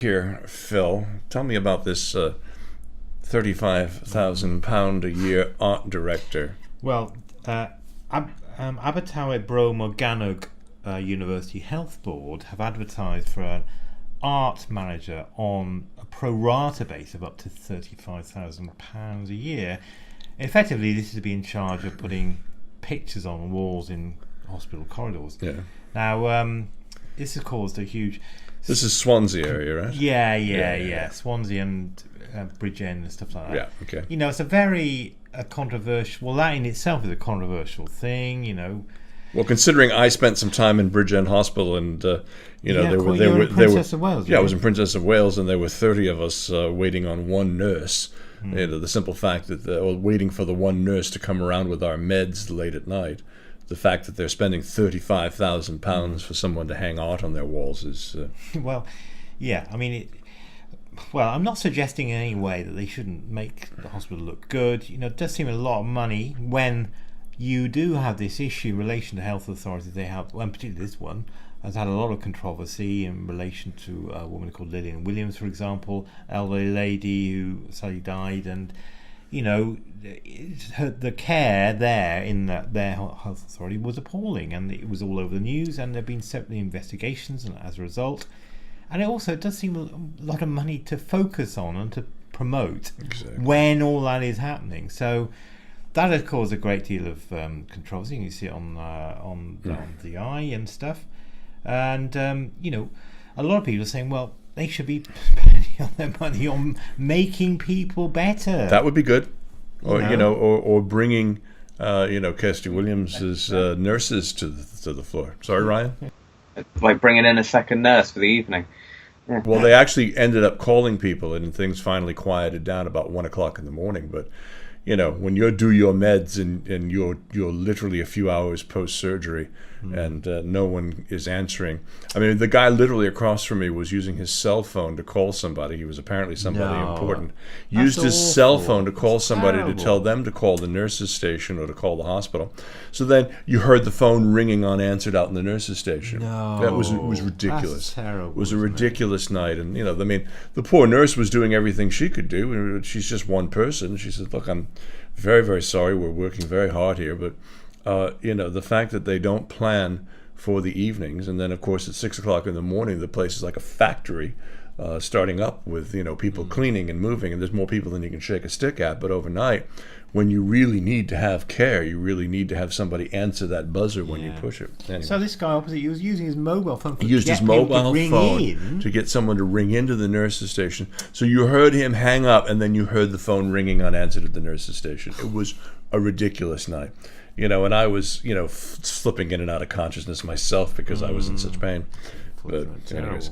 Here, Phil, tell me about this £35,000 a year art director. Well, Abertawe Bro Morgannwg University Health Board have advertised for an art manager on a pro rata base of up to £35,000 a year. Effectively, this is to be in charge of putting pictures on walls in hospital corridors. Yeah. Now, this has caused a huge... This is Swansea area, right? Yeah. Swansea and Bridgend and stuff like that. Yeah, okay. It's a very controversial... Well, that in itself is a controversial thing. Well, considering I spent some time in Bridgend Hospital, and you were in Princess of Wales. Yeah, I was in Princess of Wales, and there were 30 of us waiting on one nurse. The simple fact that waiting for the one nurse to come around with our meds late at night. The fact that they're spending £35,000 for someone to hang art on their walls is... Well, yeah, I mean... I'm not suggesting in any way that they shouldn't make the hospital look good. It does seem a lot of money when you do have this issue in relation to health authorities. They have, and particularly this one, has had a lot of controversy in relation to a woman called Lillian Williams, for example, elderly lady who sadly died, and the care there in their health authority was appalling, and it was all over the news, and there have been several investigations and as a result. And it also does seem a lot of money to focus on and to promote when all that is happening. So that has caused a great deal of controversy. You see it on the eye and stuff. And, a lot of people are saying, well, they should be spending their money on making people better. That would be good. Or, or bringing, Kirsty Williams' nurses to the floor. Sorry, Ryan? Like bringing in a second nurse for the evening. Yeah. Well, they actually ended up calling people, and things finally quieted down about 1 o'clock in the morning. But, when you do your meds and you're literally a few hours post-surgery and no one is answering. I mean, the guy literally across from me was using his cell phone to call somebody. He was apparently somebody important. Used his cell phone to call somebody to tell them to call the nurse's station or to call the hospital. So then you heard the phone ringing unanswered out in the nurse's station. No, it was ridiculous. That's terrible. It was a ridiculous night. And, the poor nurse was doing everything she could do. She's just one person. She said, look, I'm very, very sorry. We're working very hard here. But, the fact that they don't plan for the evenings, and then, of course, at 6 o'clock in the morning, the place is like a factory starting up with, people cleaning and moving, and there's more people than you can shake a stick at. But overnight, when you really need to have care, you really need to have somebody answer that buzzer when you push it. Anyway. So this guy opposite you was using his mobile phone to get someone to ring into the nurse's station. So you heard him hang up, and then you heard the phone ringing unanswered at the nurse's station. It was a ridiculous night. And I was, slipping in and out of consciousness myself because I was in such pain. But anyways.